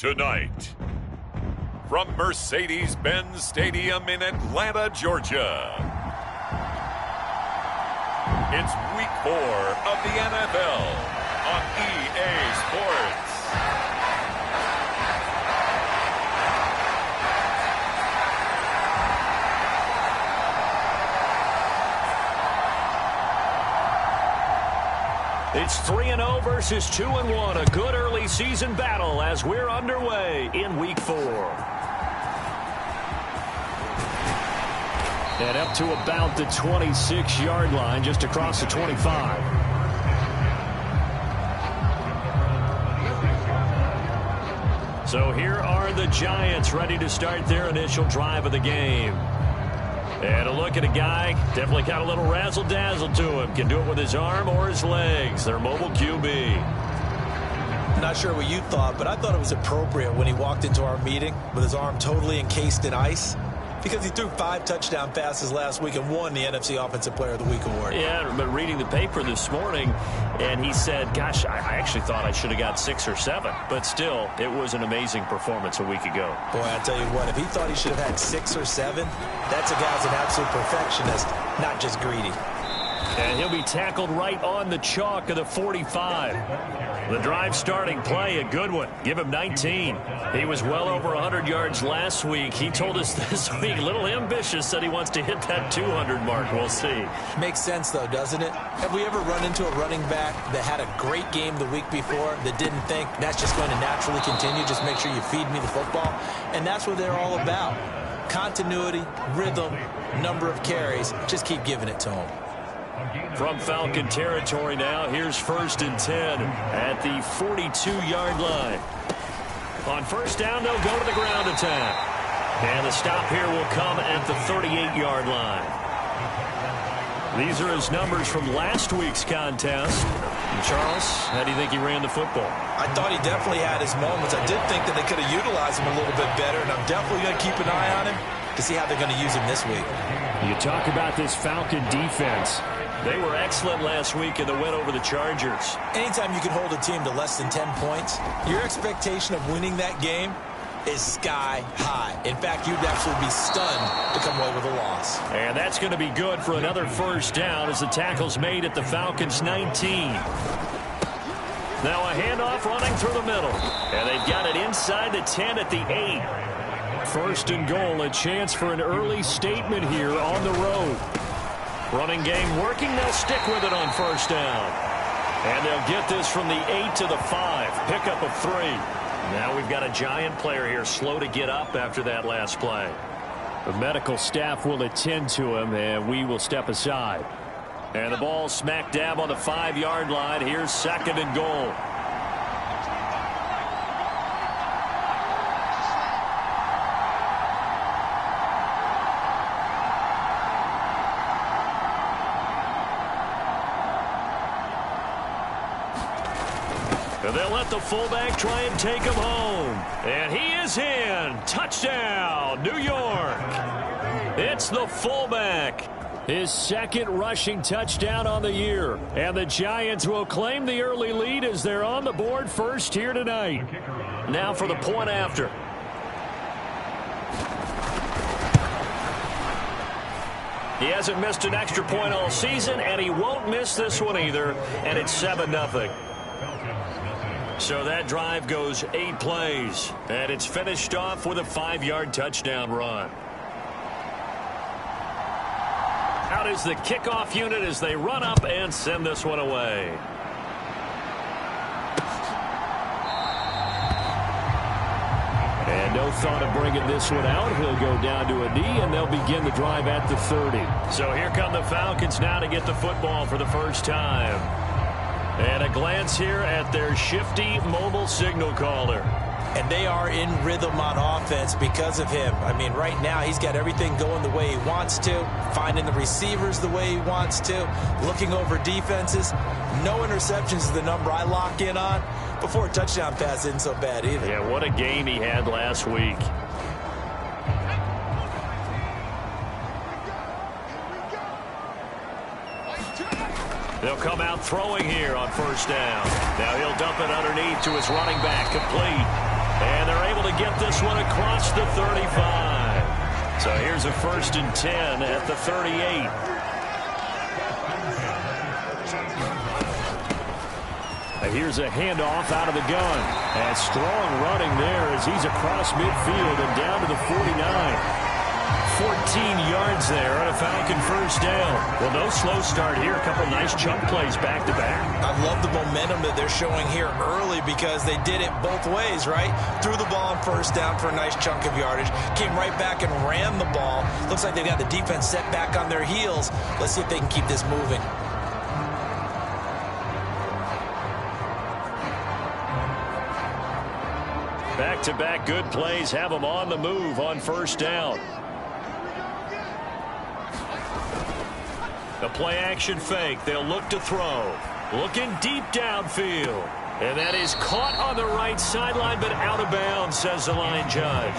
Tonight, from Mercedes-Benz Stadium in Atlanta, Georgia, it's Week 4 of the NFL on EA Sports. It's 3-0 versus 2-1. A good early season battle as we're underway in Week 4. And up to about the 26-yard line, just across the 25. So here are the Giants ready to start their initial drive of the game. And a look at a guy, definitely got a little razzle-dazzle to him. Can do it with his arm or his legs. Their mobile QB. Not sure what you thought, but I thought it was appropriate when he walked into our meeting with his arm totally encased in ice, because he threw 5 touchdown passes last week and won the NFC Offensive Player of the Week award. Yeah, but reading the paper this morning, and he said, gosh, I actually thought I should have got 6 or 7. But still, it was an amazing performance a week ago. Boy, I tell you what, if he thought he should have had 6 or 7, that's a guy's an absolute perfectionist, not just greedy. And he'll be tackled right on the chalk of the 45. The drive starting play, a good one. Give him 19. He was well over 100 yards last week. He told us this week, a little ambitious, said he wants to hit that 200 mark. We'll see. Makes sense, though, doesn't it? Have we ever run into a running back that had a great game the week before that didn't think that's just going to naturally continue? Just make sure you feed me the football. And that's what they're all about. Continuity, rhythm, number of carries. Just keep giving it to them. From Falcon territory now, here's 1st and 10 at the 42-yard line. On first down, they'll go to the ground attack. And the stop here will come at the 38-yard line. These are his numbers from last week's contest. And Charles, how do you think he ran the football? I thought he definitely had his moments. I did think that they could have utilized him a little bit better, and I'm definitely going to keep an eye on him to see how they're going to use him this week. You talk about this Falcon defense. They were excellent last week in the win over the Chargers. Anytime you can hold a team to less than 10 points, your expectation of winning that game is sky high. In fact, you'd absolutely be stunned to come away with a loss. And that's going to be good for another first down as the tackle's made at the Falcons' 19. Now a handoff running through the middle. And they've got it inside the 10 at the 8. 1st and goal, a chance for an early statement here on the road. Running game working, they'll stick with it on first down. And they'll get this from the 8 to the 5. Pickup of 3. Now we've got a Giant player here slow to get up after that last play. The medical staff will attend to him, and we will step aside. And the ball smack dab on the 5-yard line. Here's 2nd and goal. And they'll let the fullback try and take him home. And he is in. Touchdown, New York. It's the fullback. His 2nd rushing touchdown on the year. And the Giants will claim the early lead as they're on the board first here tonight. Now for the point after. He hasn't missed an extra point all season, and he won't miss this one either. And it's 7-0. So that drive goes 8 plays, and it's finished off with a 5-yard touchdown run. Out is the kickoff unit as they run up and send this one away. And no thought of bringing this one out. He'll go down to a knee, and they'll begin the drive at the 30. So here come the Falcons now to get the football for the first time. And a glance here at their shifty mobile signal caller. And they are in rhythm on offense because of him. I mean, right now he's got everything going the way he wants to, finding the receivers the way he wants to, looking over defenses. No interceptions is the number I lock in on. Before a touchdown pass isn't so bad either. Yeah, what a game he had last week. They'll come out throwing here on first down. Now he'll dump it underneath to his running back, complete. And they're able to get this one across the 35. So here's a 1st and 10 at the 38. Here's a handoff out of the gun. And strong running there as he's across midfield and down to the 49. 14 yards there on a Falcon 1st down. Well, no slow start here. A couple nice chunk plays back-to-back. I love the momentum that they're showing here early because they did it both ways, right? Threw the ball on 1st down for a nice chunk of yardage. Came right back and ran the ball. Looks like they've got the defense set back on their heels. Let's see if they can keep this moving. Back-to-back good plays have them on the move on 1st down. The play-action fake. They'll look to throw. Looking deep downfield. And that is caught on the right sideline, but out of bounds, says the line judge.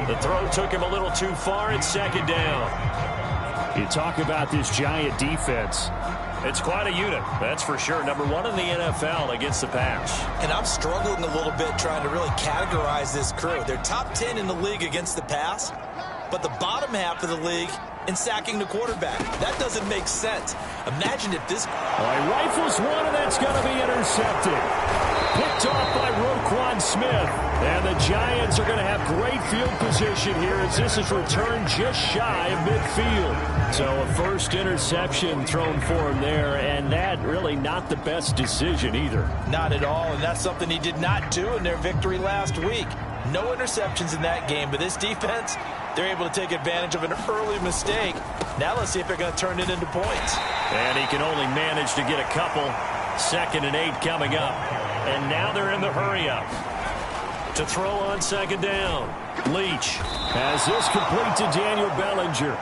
The throw took him a little too far. It's 2nd down. You talk about this Giant defense. It's quite a unit, that's for sure. Number 1 in the NFL against the pass. And I'm struggling a little bit trying to really categorize this crew. They're top 10 in the league against the pass, but the bottom half of the league in sacking the quarterback. That doesn't make sense. Imagine if this... He rifles one, and that's going to be intercepted. Picked off by Roquan Smith. And the Giants are going to have great field position here as this is returned just shy of midfield. So a 1st interception thrown for him there, and that really not the best decision either. Not at all, and that's something he did not do in their victory last week. No interceptions in that game, but this defense, they're able to take advantage of an early mistake. Now let's see if they're going to turn it into points. And he can only manage to get a couple. 2nd and 8 coming up. And now they're in the hurry-up. To throw on 2nd down. Leach has this complete to Daniel Bellinger.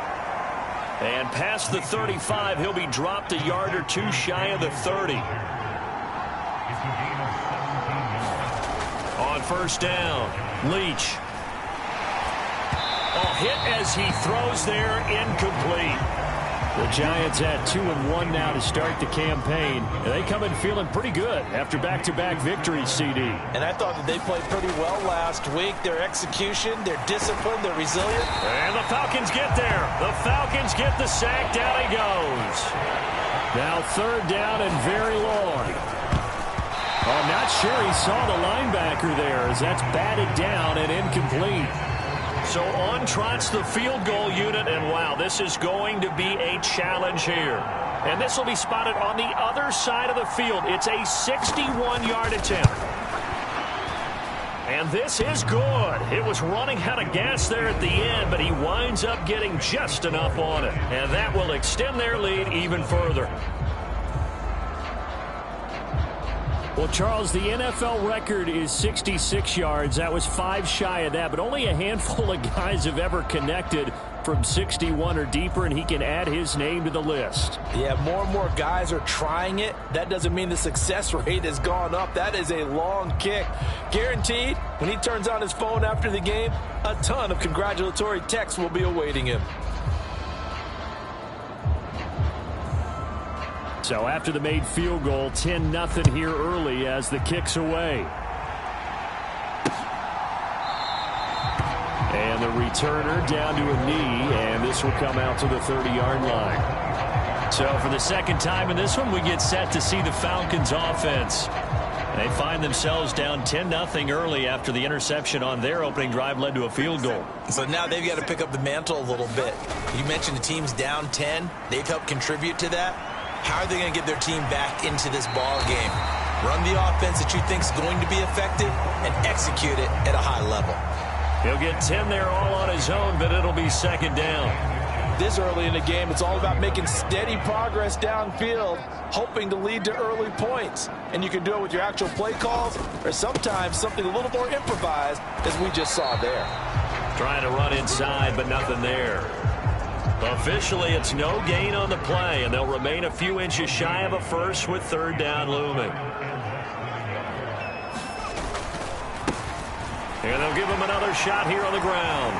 And past the 35, he'll be dropped a yard or 2 shy of the 30. On 1st down, Leach. Hit as he throws there, incomplete. The Giants at 2-1 now to start the campaign. And they come in feeling pretty good after back-to-back victories, CD. And I thought that they played pretty well last week. Their execution, their discipline, their resilience. And the Falcons get there. The Falcons get the sack. Down he goes. Now 3rd down and very long. I'm not sure he saw the linebacker there as that's batted down and incomplete. So on trots the field goal unit, and wow, this is going to be a challenge here. And this will be spotted on the other side of the field. It's a 61-yard attempt. And this is good. It was running out of gas there at the end, but he winds up getting just enough on it. And that will extend their lead even further. Well, Charles, the NFL record is 66 yards. That was 5 shy of that, but only a handful of guys have ever connected from 61 or deeper, and he can add his name to the list. Yeah, more and more guys are trying it. That doesn't mean the success rate has gone up. That is a long kick. Guaranteed, when he turns on his phone after the game, a ton of congratulatory texts will be awaiting him. So after the made field goal, 10-0 here early as the kick's away. And the returner down to a knee, and this will come out to the 30-yard line. So for the 2nd time in this one, we get set to see the Falcons offense. They find themselves down 10-0 early after the interception on their opening drive led to a field goal. So now they've got to pick up the mantle a little bit. You mentioned the team's down 10. They've helped contribute to that. How are they going to get their team back into this ball game? Run the offense that you think is going to be effective and execute it at a high level. He'll get 10 there all on his own, but it'll be 2nd down. This early in the game, it's all about making steady progress downfield, hoping to lead to early points. And you can do it with your actual play calls or sometimes something a little more improvised, as we just saw there. Trying to run inside, but nothing there. Officially, it's no gain on the play, and they'll remain a few inches shy of a first with 3rd down looming. And they'll give him another shot here on the ground.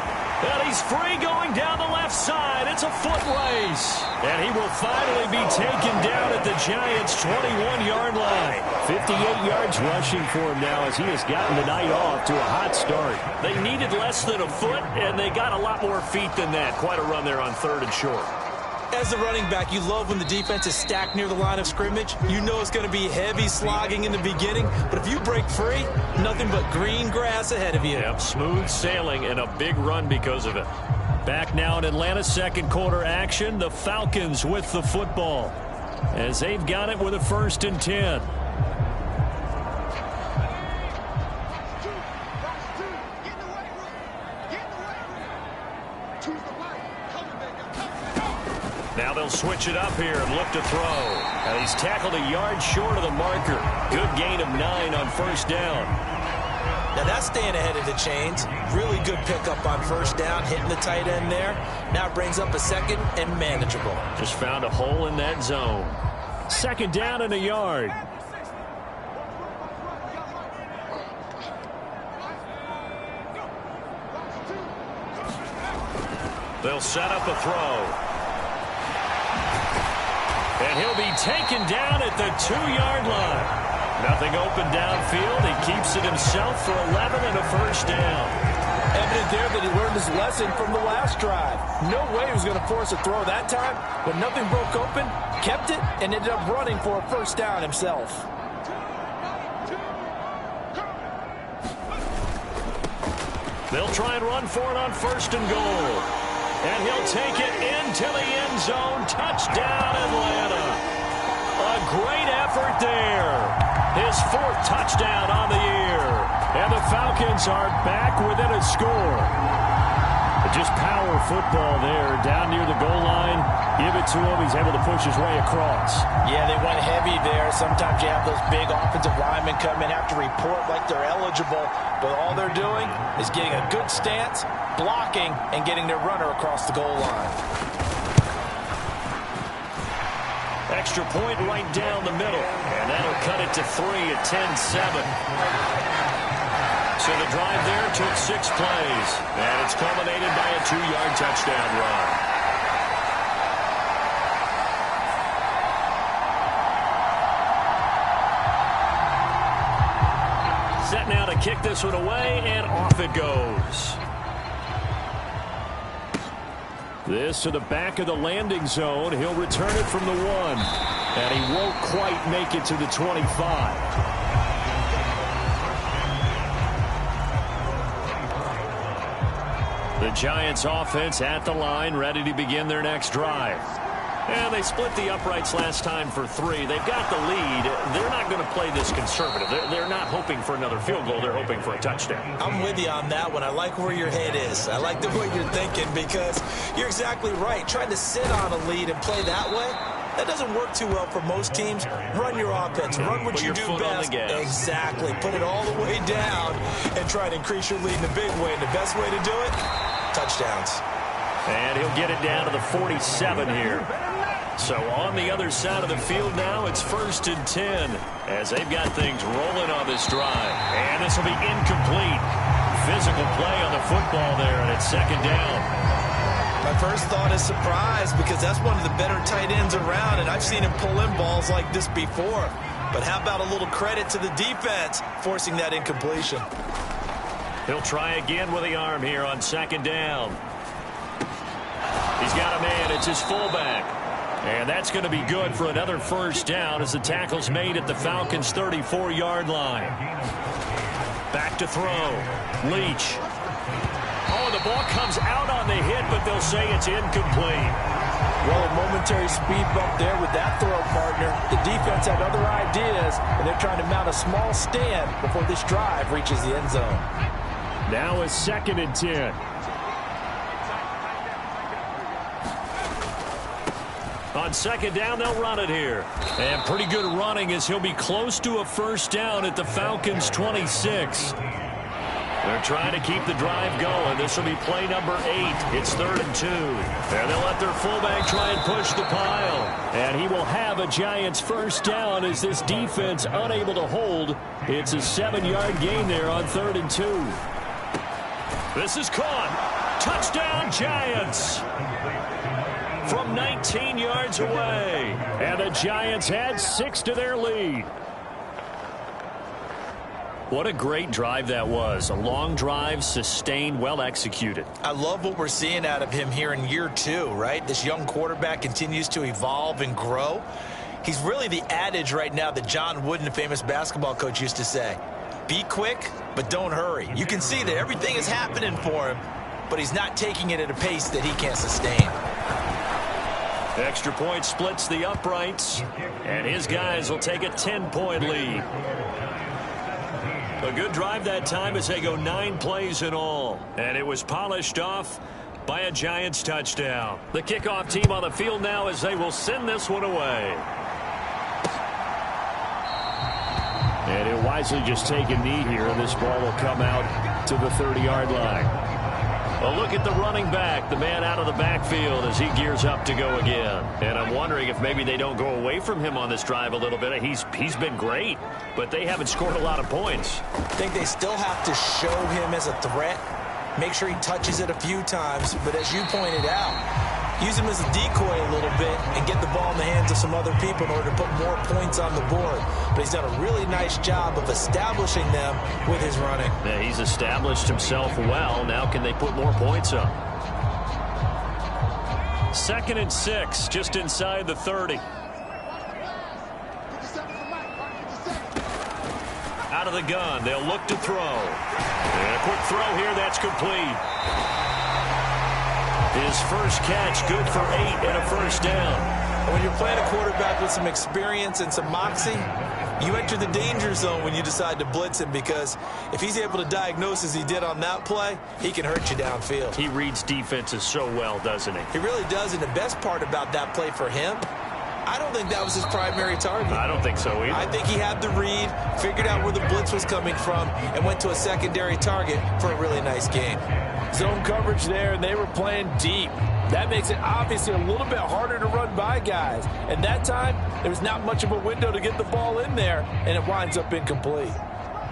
And he's free going down the left side. It's a foot race. And he will finally be taken down at the Giants' 21-yard line. 58 yards rushing for him now as he has gotten the night off to a hot start. They needed less than a foot, and they got a lot more feet than that. Quite a run there on 3rd and short. As a running back, you love when the defense is stacked near the line of scrimmage. You know it's going to be heavy slogging in the beginning, but if you break free, nothing but green grass ahead of you. Yep, smooth sailing and a big run because of it. Back now in Atlanta's second quarter action, the Falcons with the football as they've got it with a 1st and 10. Now they'll switch it up here and look to throw. And he's tackled a yard short of the marker. Good gain of 9 on 1st down. Now that's staying ahead of the chains. Really good pickup on 1st down, hitting the tight end there. Now it brings up a 2nd and manageable. Just found a hole in that zone. 2nd down and a yard. They'll set up a throw. And he'll be taken down at the 2-yard line. Nothing open downfield. He keeps it himself for 11 and a 1st down. Evident there that he learned his lesson from the last drive. No way he was going to force a throw that time. When nothing broke open, kept it, and ended up running for a 1st down himself. They'll try and run for it on 1st and goal. And he'll take it into the end zone. Touchdown, Atlanta. A great effort there. His 4th touchdown on the year. And the Falcons are back within a score. Just power football there. Down near the goal line. Give it to him. He's able to push his way across. Yeah, they went heavy there. Sometimes you have those big offensive linemen come in, have to report like they're eligible. But all they're doing is getting a good stance, blocking, and getting their runner across the goal line. Extra point right down the middle. And that'll cut it to 3 at 10-7. So the drive there took 6 plays. And it's culminated by a 2-yard touchdown run. Set now to kick this one away, and off it goes. This to the back of the landing zone. He'll return it from the 1. And he won't quite make it to the 25. The Giants offense at the line, ready to begin their next drive. And they split the uprights last time for 3. They've got the lead. They're not going to play this conservative. They're not hoping for another field goal. They're hoping for a touchdown. I'm with you on that one. I like where your head is. I like the way you're thinking because you're exactly right. Trying to sit on a lead and play that way, that doesn't work too well for most teams. Run your offense. Run what you do best. Exactly. Put it all the way down and try to increase your lead in a big way. And the best way to do it, touchdowns. And he'll get it down to the 47 here. So on the other side of the field now, it's 1st and 10 as they've got things rolling on this drive. And this will be incomplete. Physical play on the football there, and it's 2nd down. My first thought is surprise because that's one of the better tight ends around, and I've seen him pull in balls like this before. But how about a little credit to the defense forcing that incompletion? He'll try again with the arm here on 2nd down. He's got a man. It's his fullback. And that's going to be good for another 1st down as the tackle's made at the Falcons' 34-yard line. Back to throw. Leach. Oh, the ball comes out on the hit, but they'll say it's incomplete. Well, a momentary speed bump there with that throw, partner. The defense had other ideas, and they're trying to mount a small stand before this drive reaches the end zone. Now a 2nd and 10. On 2nd down, they'll run it here. And pretty good running as he'll be close to a 1st down at the Falcons' 26. They're trying to keep the drive going. This will be play number 8. It's 3rd and 2. And they'll let their fullback try and push the pile. And he will have a Giants 1st down as this defense unable to hold. It's a 7-yard gain there on 3rd and 2. This is caught. Touchdown, Giants. From 19 yards away. And the Giants add 6 to their lead. What a great drive that was. A long drive, sustained, well executed. I love what we're seeing out of him here in year 2, right? This young quarterback continues to evolve and grow. He's really the adage right now that John Wooden, the famous basketball coach, used to say. Be quick, but don't hurry. You can see that everything is happening for him, but he's not taking it at a pace that he can't sustain. Extra point splits the uprights, and his guys will take a 10-point lead. A good drive that time as they go 9 plays in all. And it was polished off by a Giants touchdown. The kickoff team on the field now as they will send this one away. And he'll wisely just take a knee here, and this ball will come out to the 30-yard line. A look at the running back, the man out of the backfield as he gears up to go again. And I'm wondering if maybe they don't go away from him on this drive a little bit. He's been great, but they haven't scored a lot of points. I think they still have to show him as a threat. Make sure he touches it a few times. But as you pointed out, use him as a decoy a little bit and get the ball in the hands of some other people in order to put more points on the board. But he's done a really nice job of establishing them with his running. Yeah, he's established himself well. Now can they put more points up? 2nd and 6, just inside the 30. Out of the gun, they'll look to throw. And a quick throw here, that's complete. His first catch, good for 8 and a first down. When you're playing a quarterback with some experience and some moxie, you enter the danger zone when you decide to blitz him, because if he's able to diagnose as he did on that play, he can hurt you downfield. He reads defenses so well, doesn't he? He really does, and the best part about that play for him, I don't think that was his primary target. I don't think so either. I think he had the read, figured out where the blitz was coming from, and went to a secondary target for a really nice game. Zone coverage there, and they were playing deep. That makes it obviously a little bit harder to run by guys. And that time, there was not much of a window to get the ball in there, and it winds up incomplete.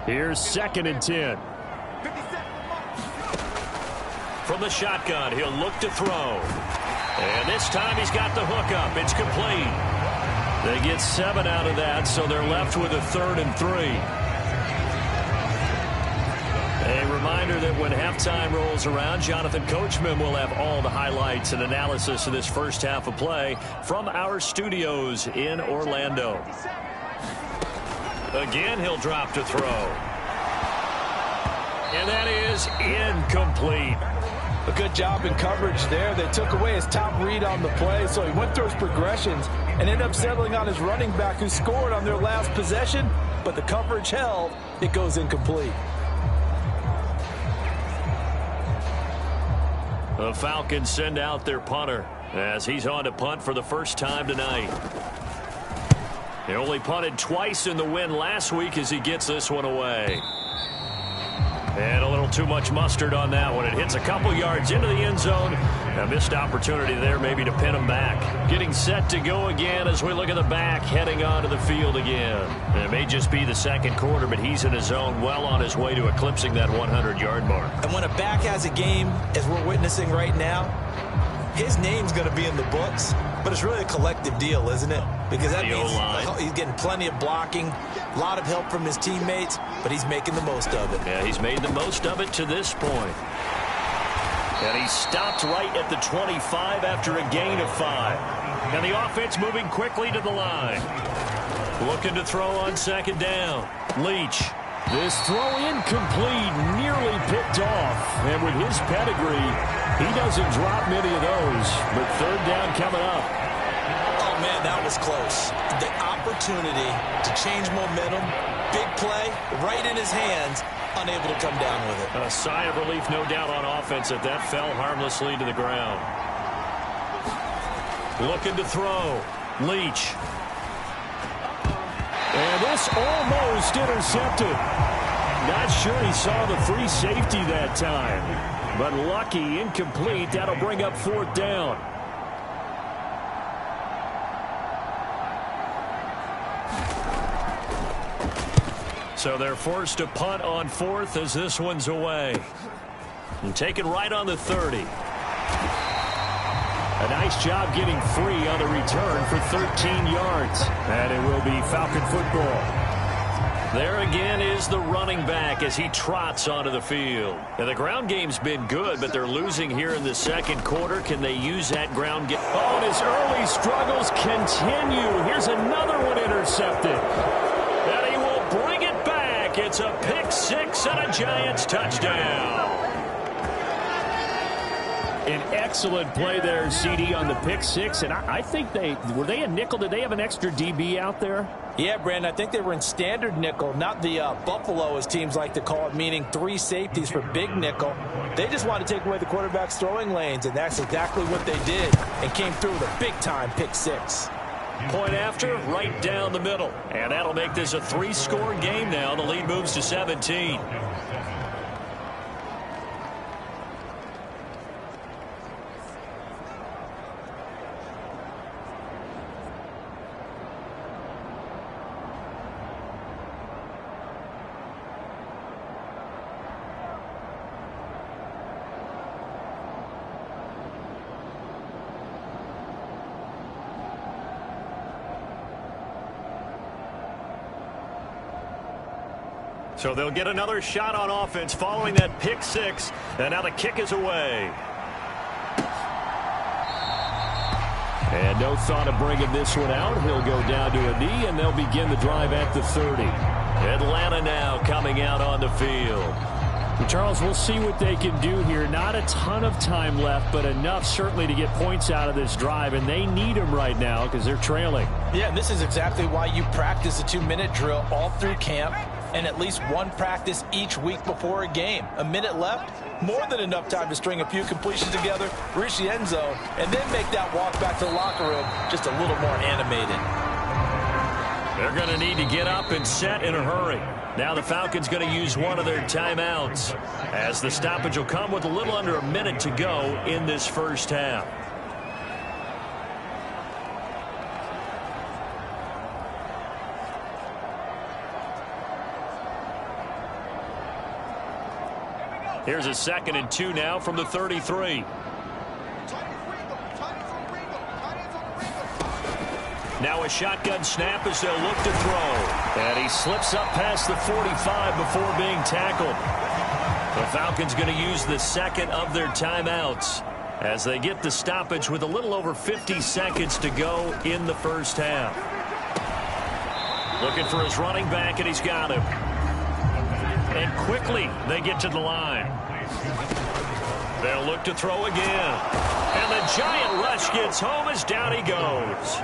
Here's 2nd and 10. From the shotgun, he'll look to throw. And this time he's got the hook up. It's complete. They get 7 out of that, so they're left with a 3rd and 3. A reminder that when halftime rolls around, Jonathan Coachman will have all the highlights and analysis of this first half of play from our studios in Orlando. Again, he'll drop to throw. And that is incomplete. A good job in coverage there. They took away his top read on the play, so he went through his progressions and ended up settling on his running back, who scored on their last possession, but the coverage held. It goes incomplete. The Falcons send out their punter as he's on to punt for the first time tonight. He only punted twice in the win last week as he gets this one away. And a little too much mustard on that one. It hits a couple yards into the end zone. A missed opportunity there maybe to pin him back. Getting set to go again as we look at the back heading onto the field again. And it may just be the second quarter, but he's in his zone, well on his way to eclipsing that 100-yard mark. And when a back has a game, as we're witnessing right now, his name's going to be in the books, but it's really a collective deal, isn't it? Because that means he's getting plenty of blocking, a lot of help from his teammates, but he's making the most of it. Yeah, he's made the most of it to this point. And he stopped right at the 25 after a gain of 5. And the offense moving quickly to the line. Looking to throw on 2nd down. Leach. This throw incomplete, nearly picked off. And with his pedigree, he doesn't drop many of those. But 3rd down coming up. Oh, man, that was close. The opportunity to change momentum, big play, right in his hands, unable to come down with it. A sigh of relief, no doubt, on offense that fell harmlessly to the ground. Looking to throw. Leach. And this almost intercepted. Not sure he saw the free safety that time. But lucky, incomplete. That'll bring up 4th down. So they're forced to punt on 4th as this one's away. And taken right on the 30. A nice job getting free on the return for 13 yards. And it will be Falcon football. There again is the running back as he trots onto the field. And the ground game's been good, but they're losing here in the second quarter. Can they use that ground game? Oh, and his early struggles continue. Here's another one intercepted. And he will bring it back. It's a pick six and a Giants touchdown. An excellent play there, CD, on the pick six. And I think were they a nickel? Did they have an extra DB out there? Yeah, Brandon, I think they were in standard nickel, not the Buffalo, as teams like to call it, meaning 3 safeties for big nickel. They just wanted to take away the quarterback's throwing lanes, and that's exactly what they did, and came through with a big-time pick six. Point after, right down the middle. And that'll make this a 3-score game now. The lead moves to 17. So they'll get another shot on offense following that pick six. And now the kick is away. And no thought of bringing this one out. He'll go down to a knee, and they'll begin the drive at the 30. Atlanta now coming out on the field. Charles, we'll see what they can do here. Not a ton of time left, but enough certainly to get points out of this drive, and they need them right now because they're trailing. Yeah, and this is exactly why you practice a 2-minute drill all through camp and at least one practice each week before a game. A minute left, more than enough time to string a few completions together, reach the end zone, and then make that walk back to the locker room just a little more animated. They're going to need to get up and set in a hurry. Now the Falcons going to use one of their timeouts, as the stoppage will come with a little under a minute to go in this first half. Here's a 2nd and 2 now from the 33. Now a shotgun snap as they'll look to throw. And he slips up past the 45 before being tackled. The Falcons going to use the 2nd of their timeouts as they get the stoppage with a little over 50 seconds to go in the first half. Looking for his running back, and he's got him. And quickly they get to the line. They'll look to throw again. And the giant rush gets home as down he goes.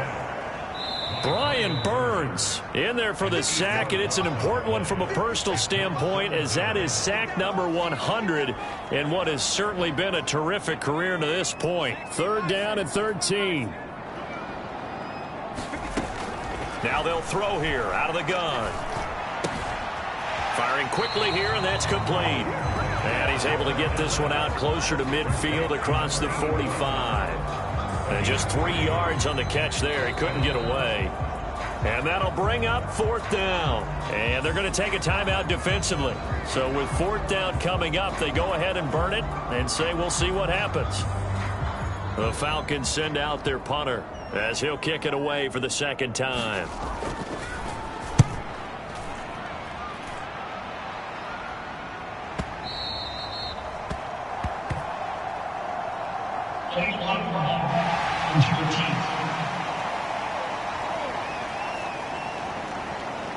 Brian Burns in there for the sack, and it's an important one from a personal standpoint, as that is sack number 100 in what has certainly been a terrific career to this point. 3rd down and 13. Now they'll throw here out of the gun. Firing quickly here, and that's complete. And he's able to get this one out closer to midfield across the 45. And just 3 yards on the catch there. He couldn't get away. And that'll bring up 4th down. And they're going to take a timeout defensively. So with 4th down coming up, they go ahead and burn it and say we'll see what happens. The Falcons send out their punter as he'll kick it away for the 2nd time.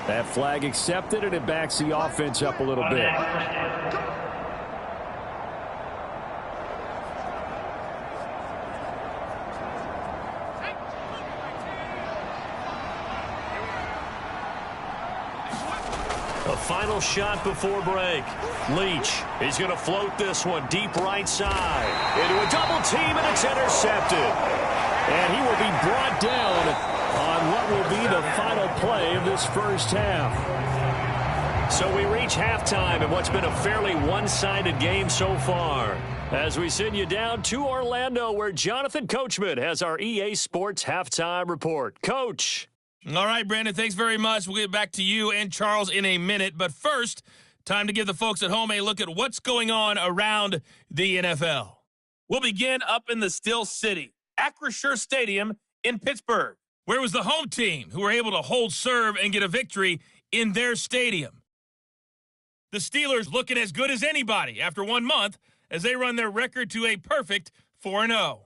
That flag accepted, and it backs the offense up a little bit. A final shot before break. Leach, he's going to float this one deep right side. Into a double team, and it's intercepted. And he will be brought down on what will be the final play of this first half. So we reach halftime in what's been a fairly one-sided game so far, as we send you down to Orlando, where Jonathan Coachman has our EA Sports halftime report. Coach. All right, Brandon, thanks very much. We'll get back to you and Charles in a minute. But first, Time to give the folks at home a look at what's going on around the NFL. We'll begin up in the Steel City, Acrisure Stadium in Pittsburgh. Where was the home team who were able to hold serve and get a victory in their stadium? The Steelers looking as good as anybody after 1 month as they run their record to a perfect 4-0.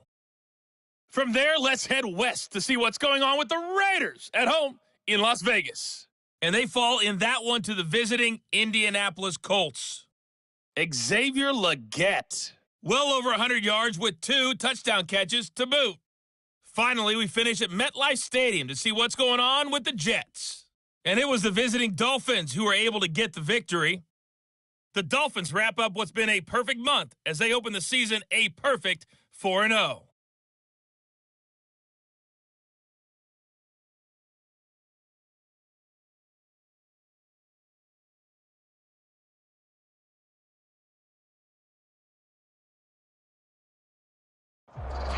From there, let's head west to see what's going on with the Raiders at home in Las Vegas. And they fall in that one to the visiting Indianapolis Colts. Xavier Legette, well over 100 yards with 2 touchdown catches to boot. Finally, we finish at MetLife Stadium to see what's going on with the Jets. And it was the visiting Dolphins who were able to get the victory. The Dolphins wrap up what's been a perfect month as they open the season a perfect 4-0.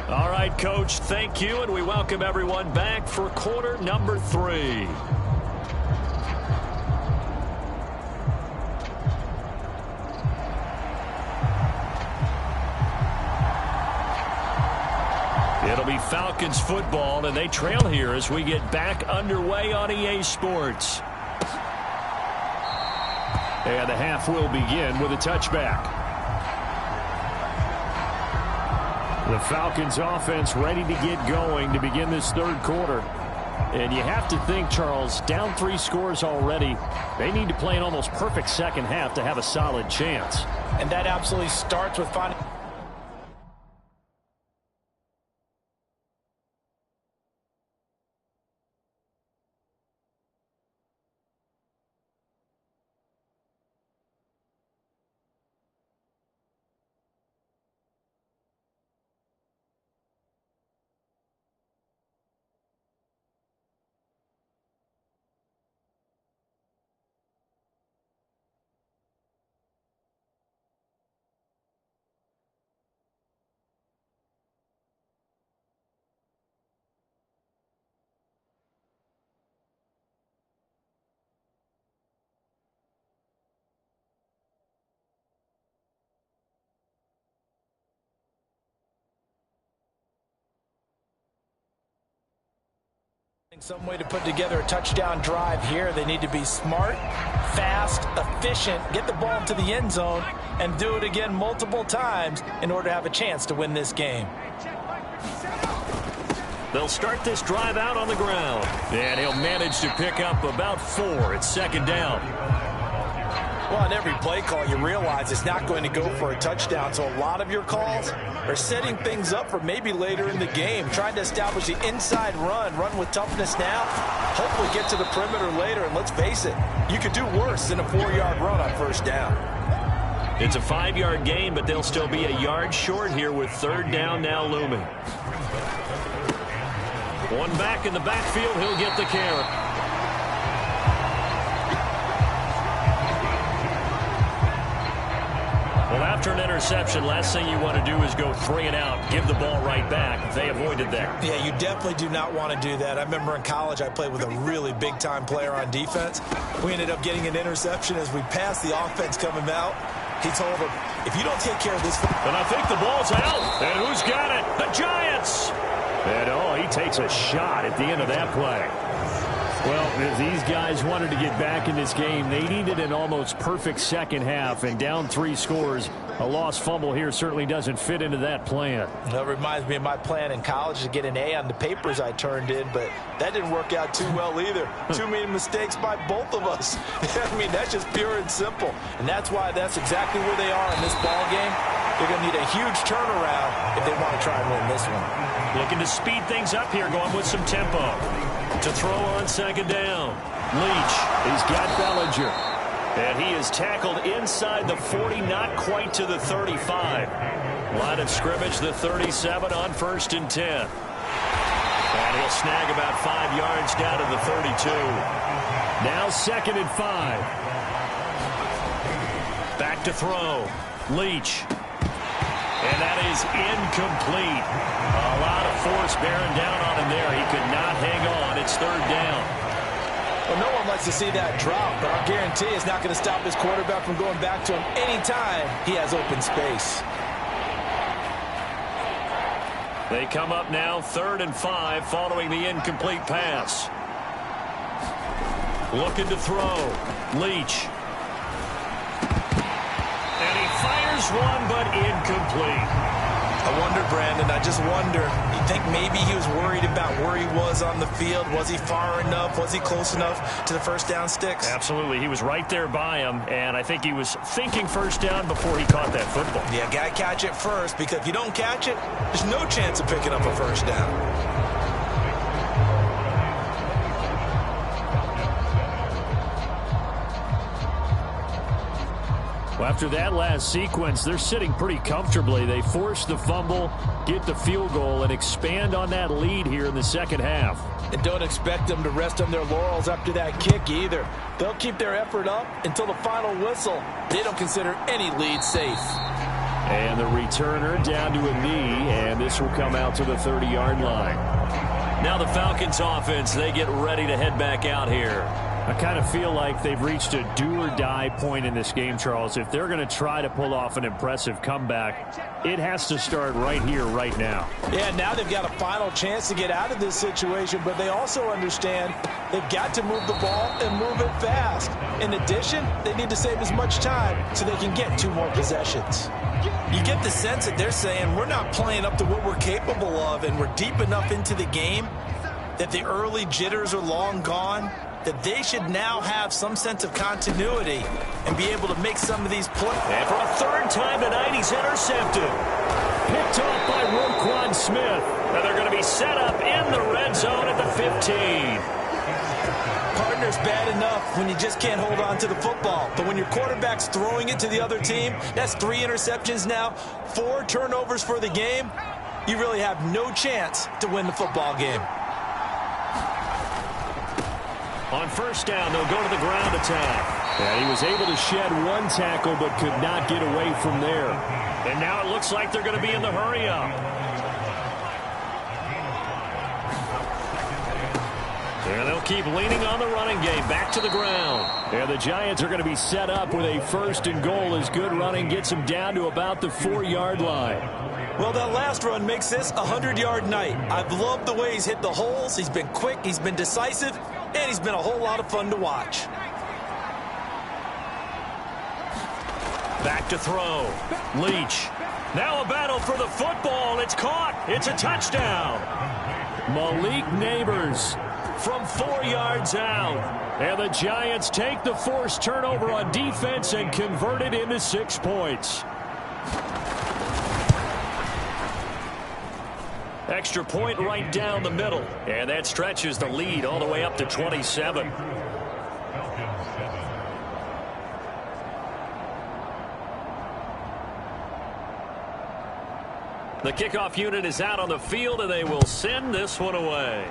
All right, Coach, thank you, and we welcome everyone back for quarter number 3. It'll be Falcons football, and they trail here as we get back underway on EA Sports. And the half will begin with a touchback. The Falcons offense ready to get going to begin this third quarter. And you have to think, Charles, down 3 scores already. They need to play an almost perfect second half to have a solid chance. And that absolutely starts with finding... some way to put together a touchdown drive here. They need to be smart, fast, efficient, get the ball into the end zone, and do it again multiple times in order to have a chance to win this game. They'll start this drive out on the ground, and he'll manage to pick up about 4 at second down. Well, on every play call, you realize it's not going to go for a touchdown, so a lot of your calls are setting things up for maybe later in the game, trying to establish the inside run with toughness now, hopefully get to the perimeter later, and let's face it, you could do worse than a 4-yard run on first down. It's a 5-yard gain, but they'll still be a yard short here with third down now looming. One back in the backfield, he'll get the carry. Well, after an interception, last thing you want to do is go 3 and out, give the ball right back. They avoided that. Yeah, you definitely do not want to do that. I remember in college I played with a really big-time player on defense. We ended up getting an interception as we passed the offense coming out. He told him, if you don't take care of this... And I think the ball's out. And who's got it? The Giants! And, he takes a shot at the end of that play. Well, if these guys wanted to get back in this game, they needed an almost perfect second half, and down 3 scores. A lost fumble here certainly doesn't fit into that plan. That reminds me of my plan in college to get an A on the papers I turned in, but that didn't work out too well either. Too many mistakes by both of us. I mean, that's just pure and simple. And that's why that's exactly where they are in this ball game. They're going to need a huge turnaround if they want to try and win this one. Looking to speed things up here, going with some tempo. To throw on second down. Leach, he's got Bellinger. And he is tackled inside the 40, not quite to the 35. Line of scrimmage, the 37 on 1st and 10. And he'll snag about 5 yards down to the 32. Now 2nd and 5. Back to throw. Leach. And that is incomplete. A lot of force bearing down on him there. He could not hang on. It's 3rd down. Well, no one likes to see that drop, but I guarantee it's not going to stop his quarterback from going back to him anytime he has open space. They come up now 3rd and 5 following the incomplete pass. Looking to throw. Leach. And he fires one, but incomplete. I wonder, Brandon, I just wonder, you think maybe he was worried about where he was on the field? Was he far enough? Was he close enough to the first down sticks? Absolutely. He was right there by him, and I think he was thinking first down before he caught that football. Yeah, got to catch it first, because if you don't catch it, there's no chance of picking up a first down. Well, after that last sequence, they're sitting pretty comfortably. They force the fumble, get the field goal, and expand on that lead here in the second half. And don't expect them to rest on their laurels after that kick either. They'll keep their effort up until the final whistle. They don't consider any lead safe. And the returner down to a knee, and this will come out to the 30-yard line. Now the Falcons offense, they get ready to head back out here. I kind of feel like they've reached a do-or-die point in this game, Charles. If they're going to try to pull off an impressive comeback, it has to start right here, right now. Yeah, now they've got a final chance to get out of this situation, but they also understand they've got to move the ball and move it fast. In addition, they need to save as much time so they can get 2 more possessions. You get the sense that they're saying we're not playing up to what we're capable of, and we're deep enough into the game that the early jitters are long gone, that they should now have some sense of continuity and be able to make some of these plays. And for a 3rd time tonight, he's intercepted. Picked off by Roquan Smith. And they're going to be set up in the red zone at the 15. Partner's bad enough when you just can't hold on to the football. But when your quarterback's throwing it to the other team, that's 3 interceptions now, 4 turnovers for the game. You really have no chance to win the football game. On first down, they'll go to the ground attack. And he was able to shed 1 tackle but could not get away from there. And now it looks like they're going to be in the hurry-up. And they'll keep leaning on the running game. Back to the ground. And the Giants are going to be set up with a 1st and goal as good running gets them down to about the 4-yard line. Well, that last run makes this a 100-yard night. I've loved the way he's hit the holes. He's been quick. He's been decisive. And he's been a whole lot of fun to watch. Back to throw. Leach. Now a battle for the football. It's caught. It's a touchdown. Malik Neighbors from 4 yards out. And the Giants take the forced turnover on defense and convert it into 6 points. Extra point right down the middle. And that stretches the lead all the way up to 27. The kickoff unit is out on the field, and they will send this one away.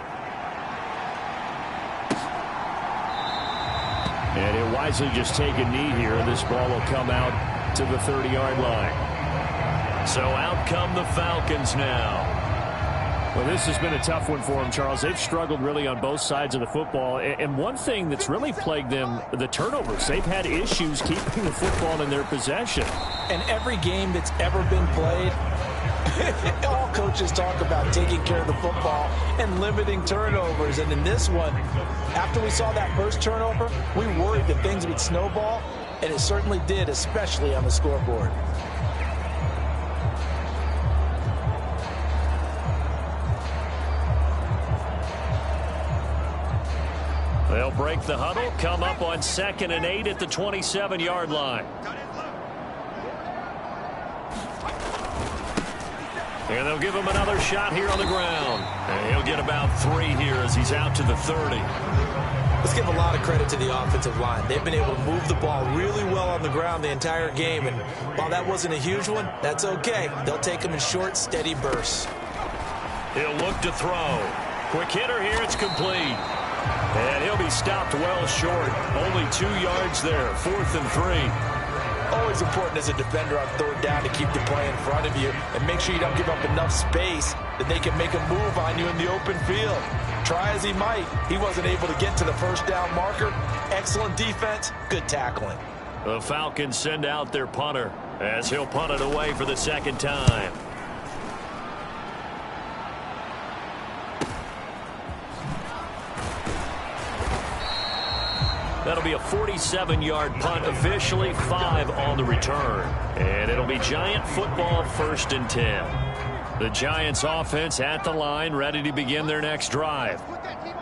And he'll wisely just take a knee here, and this ball will come out to the 30-yard line. So out come the Falcons now. Well, this has been a tough one for them, Charles. They've struggled really on both sides of the football. And one thing that's really plagued them, the turnovers. They've had issues keeping the football in their possession. And every game that's ever been played, all coaches talk about taking care of the football and limiting turnovers. And in this one, after we saw that first turnover, we worried that things would snowball, and it certainly did, especially on the scoreboard. They'll break the huddle, come up on 2nd and 8 at the 27-yard line. And they'll give him another shot here on the ground. And he'll get about 3 here as he's out to the 30. Let's give a lot of credit to the offensive line. They've been able to move the ball really well on the ground the entire game. And while that wasn't a huge one, that's okay. They'll take them in short, steady bursts. He'll look to throw. Quick hitter here. It's complete. And he'll be stopped well short. Only 2 yards there. 4th and 3. Always important as a defender on 3rd down to keep the play in front of you and make sure you don't give up enough space that they can make a move on you in the open field. try as he might, he wasn't able to get to the first down marker. Excellent defense, good tackling. The Falcons send out their punter as he'll punt it away for the second time. That'll be a 47-yard punt, officially 5 on the return. And it'll be Giant football, 1st and 10. The Giants offense at the line, ready to begin their next drive.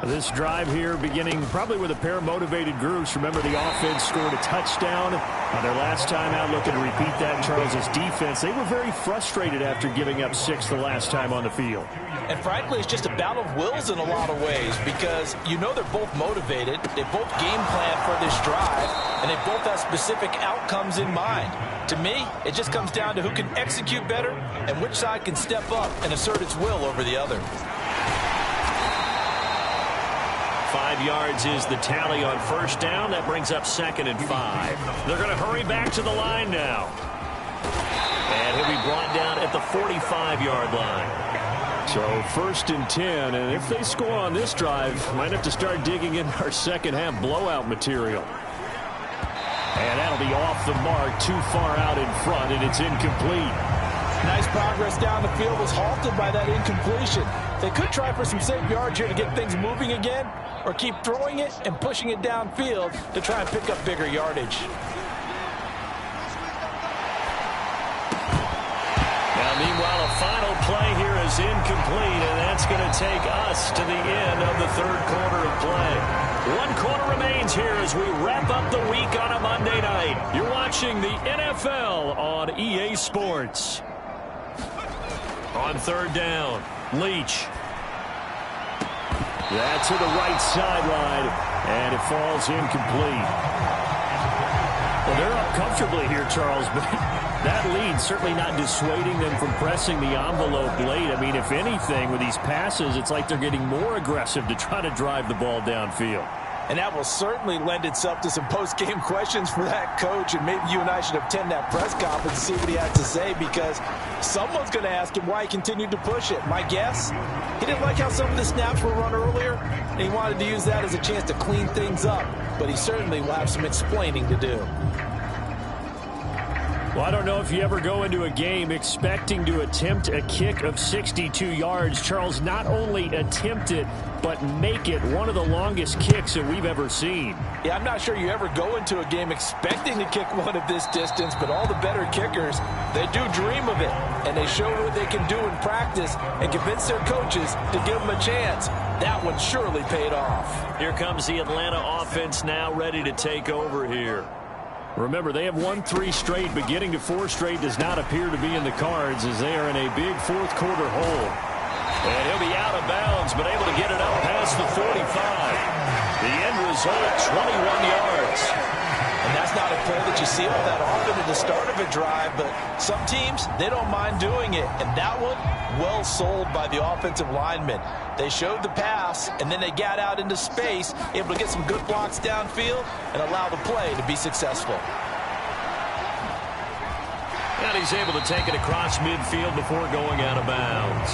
This drive here beginning probably with a pair of motivated groups. Remember, the offense scored a touchdown on their last time out. Looking to repeat that. Charles's defense, they were very frustrated after giving up 6 the last time on the field. And frankly, it's just a battle of wills in a lot of ways because you know they're both motivated. They both game plan for this drive, and they both have specific outcomes in mind. To me, it just comes down to who can execute better and which side can step up and assert its will over the other. 5 yards is the tally on first down. That brings up 2nd and 5. They're going to hurry back to the line now. And he'll be brought down at the 45-yard line. So 1st and 10, and if they score on this drive, might have to start digging in our second half blowout material. And that'll be off the mark, too far out in front, and it's incomplete. Nice progress down the field was halted by that incompletion. They could try for some safe yards here to get things moving again, or keep throwing it and pushing it downfield to try and pick up bigger yardage. Now, meanwhile, a final play here is incomplete, and that's going to take us to the end of the 3rd quarter of play. 1 quarter remains here as we wrap up the week on a Monday night. You're watching the NFL on EA Sports. On 3rd down, Leach. That's to the right sideline, and it falls incomplete. Well, they're up comfortably here, Charles, but that lead certainly not dissuading them from pressing the envelope late. I mean, if anything, with these passes, it's like they're getting more aggressive to try to drive the ball downfield. And that will certainly lend itself to some post-game questions for that coach, and maybe you and I should attend that press conference and see what he had to say, because someone's going to ask him why he continued to push it. My guess, he didn't like how some of the snaps were run earlier, and he wanted to use that as a chance to clean things up, but he certainly will have some explaining to do. Well, I don't know if you ever go into a game expecting to attempt a kick of 62 yards. Charles, not only attempt it, but make it one of the longest kicks that we've ever seen. Yeah, I'm not sure you ever go into a game expecting to kick one of this distance, but all the better kickers, they do dream of it, and they show what they can do in practice and convince their coaches to give them a chance. That one surely paid off. Here comes the Atlanta offense now ready to take over here. Remember, they have won 3 straight, but getting to 4 straight does not appear to be in the cards as they are in a big 4th quarter hole. And he'll be out of bounds, but able to get it out past the 45. The end result, 21 yards. And that's not a play that you see all that often at the start of a drive, but some teams, they don't mind doing it. And that one, well sold by the offensive linemen. They showed the pass, and then they got out into space, able to get some good blocks downfield and allow the play to be successful. And he's able to take it across midfield before going out of bounds.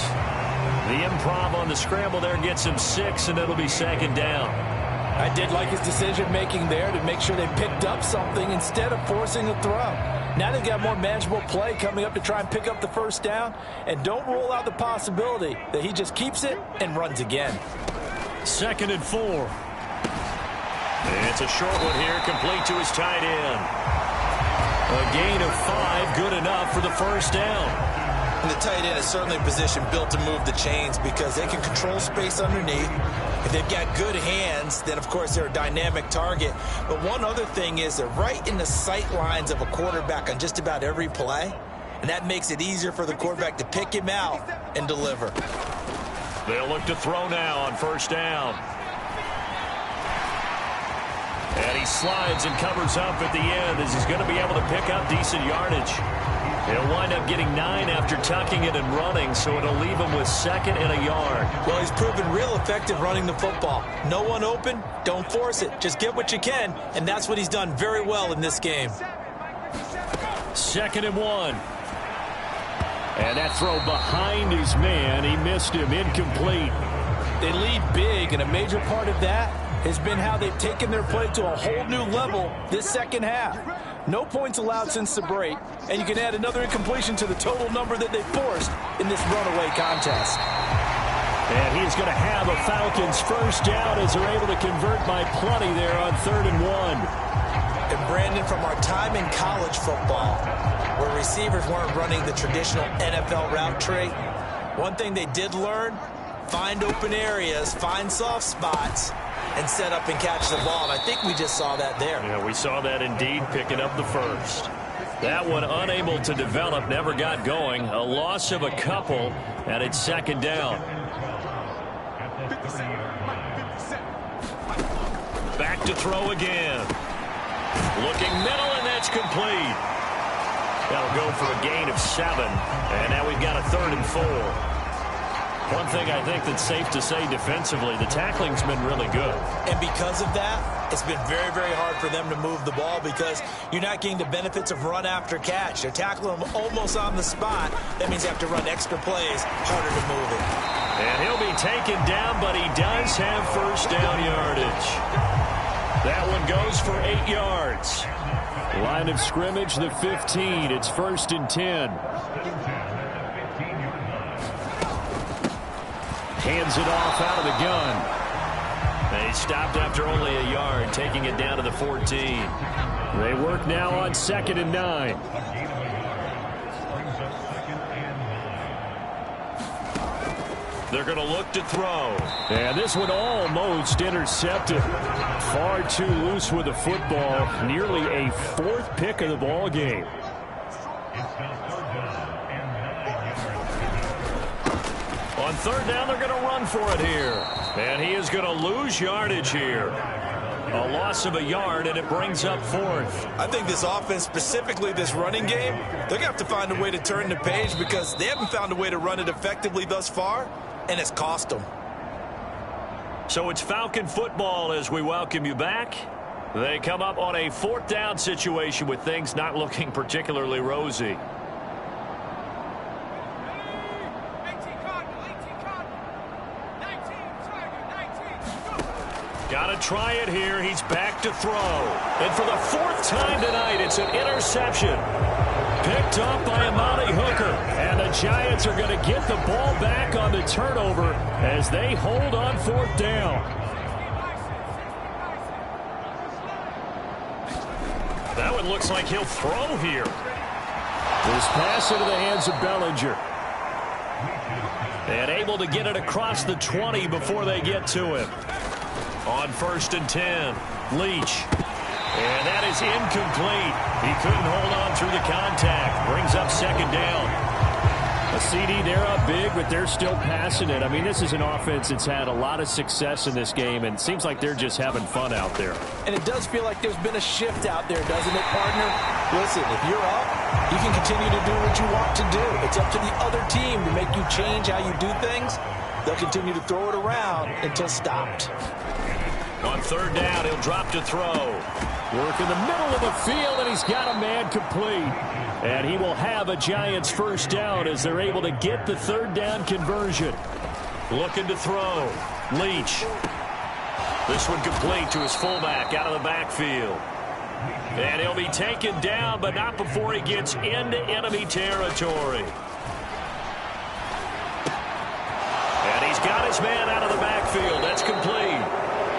The improv on the scramble there gets him 6, and it'll be 2nd down. I did like his decision-making there to make sure they picked up something instead of forcing a throw. Now they've got more manageable play coming up to try and pick up the first down, and don't rule out the possibility that he just keeps it and runs again. 2nd and 4. It's a short one here, complete to his tight end. A gain of 5, good enough for the first down. And the tight end is certainly a position built to move the chains because they can control space underneath. If they've got good hands, then, of course, they're a dynamic target. But one other thing is they're right in the sight lines of a quarterback on just about every play, and that makes it easier for the quarterback to pick him out and deliver. They'll look to throw now on first down. And he slides and covers up at the end as he's going to be able to pick up decent yardage. He'll wind up getting 9 after tucking it and running, so it'll leave him with 2nd and a yard. Well, he's proven real effective running the football. No one open, don't force it. Just get what you can, and that's what he's done very well in this game. 2nd and 1. And that throw behind his man, he missed him, incomplete. They lead big, and a major part of that has been how they've taken their play to a whole new level this second half. No points allowed since the break, and you can add another incompletion to the total number that they forced in this runaway contest. And he's going to have a Falcons first down as they're able to convert by plenty there on 3rd and 1. And Brandon, from our time in college football, where receivers weren't running the traditional NFL route tree, one thing they did learn, find open areas, find soft spots, and set up and catch the ball. And I think we just saw that there. Yeah, we saw that indeed, picking up the first. That one unable to develop, never got going. A loss of a couple, and it's 2nd down. Back to throw again. Looking middle, and that's complete. That'll go for a gain of 7. And now we've got a 3rd and 4. One thing I think that's safe to say defensively, the tackling's been really good. And because of that, it's been very, very hard for them to move the ball because you're not getting the benefits of run after catch. They're tackling them almost on the spot. That means you have to run extra plays, harder to move it. And he'll be taken down, but he does have first down yardage. That one goes for 8 yards. Line of scrimmage, the 15. It's 1st and 10. Hands it off out of the gun. And he stopped after only a yard, taking it down to the 14. They work now on 2nd and 9. They're going to look to throw. And this one almost intercepted. Far too loose with the football. Nearly a 4th pick of the ball game. On 3rd down, they're going to run for it here. And he is going to lose yardage here. A loss of a yard, and it brings up 4th. I think this offense, specifically this running game, they're going to have to find a way to turn the page because they haven't found a way to run it effectively thus far, and it's cost them. So it's Falcon football as we welcome you back. They come up on a 4th down situation with things not looking particularly rosy. Got to try it here. He's back to throw. And for the 4th time tonight, it's an interception. Picked up by Amani Hooker. And the Giants are going to get the ball back on the turnover as they hold on 4th down. That one looks like he'll throw here. This pass into the hands of Bellinger. And able to get it across the 20 before they get to him. On 1st and 10, Leach. And that is incomplete. He couldn't hold on through the contact. Brings up 2nd down. A CD, they're up big, but they're still passing it. I mean, this is an offense that's had a lot of success in this game, and it seems like they're just having fun out there. And it does feel like there's been a shift out there, doesn't it, partner? Listen, if you're up, you can continue to do what you want to do. It's up to the other team to make you change how you do things. They'll continue to throw it around until stopped. On 3rd down, he'll drop to throw. Work in the middle of the field, and he's got a man complete. And he will have a Giants first down as they're able to get the 3rd down conversion. Looking to throw. Leach. This one complete to his fullback out of the backfield. And he'll be taken down, but not before he gets into enemy territory. And he's got his man out of the backfield. That's complete.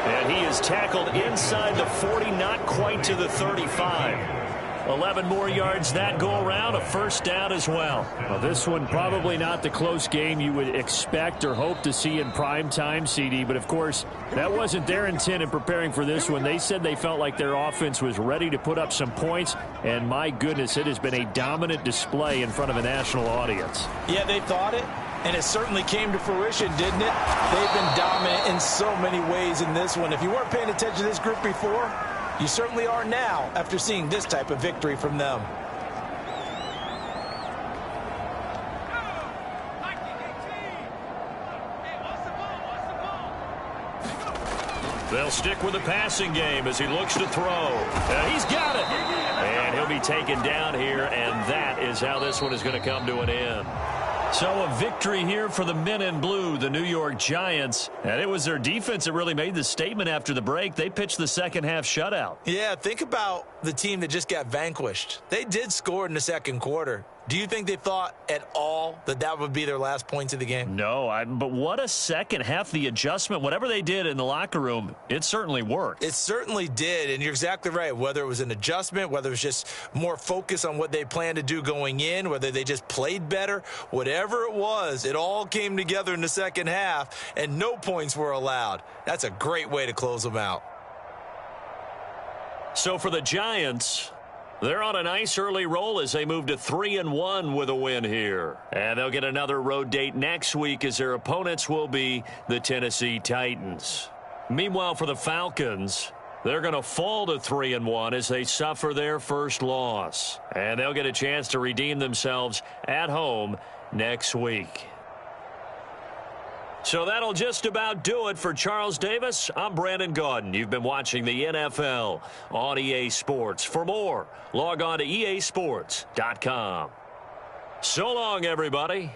And he is tackled inside the 40, not quite to the 35. 11 more yards that go around, a first down as well. Well, this one probably not the close game you would expect or hope to see in prime time, CD. But, of course, that wasn't their intent in preparing for this one. They said they felt like their offense was ready to put up some points. And, my goodness, it has been a dominant display in front of a national audience. Yeah, they thought it. And it certainly came to fruition, didn't it? They've been dominant in so many ways in this one. If you weren't paying attention to this group before, you certainly are now after seeing this type of victory from them. They'll stick with the passing game as he looks to throw. He's got it. And he'll be taken down here, and that is how this one is going to come to an end. So a victory here for the men in blue, the New York Giants. And it was their defense that really made the statement after the break. They pitched the second half shutout. Yeah, think about the team that just got vanquished. They did score in the second quarter. Do you think they thought at all that that would be their last points of the game? No, but what a second half. The adjustment, whatever they did in the locker room, it certainly worked. It certainly did, and you're exactly right. Whether it was an adjustment, whether it was just more focus on what they planned to do going in, whether they just played better, whatever it was, it all came together in the second half, and no points were allowed. That's a great way to close them out. So for the Giants, they're on a nice early roll as they move to 3-1 with a win here. And they'll get another road date next week as their opponents will be the Tennessee Titans. Meanwhile, for the Falcons, they're going to fall to 3-1 as they suffer their first loss. And they'll get a chance to redeem themselves at home next week. So that'll just about do it for Charles Davis. I'm Brandon Gaudin. You've been watching the NFL on EA Sports. For more, log on to easports.com. So long, everybody.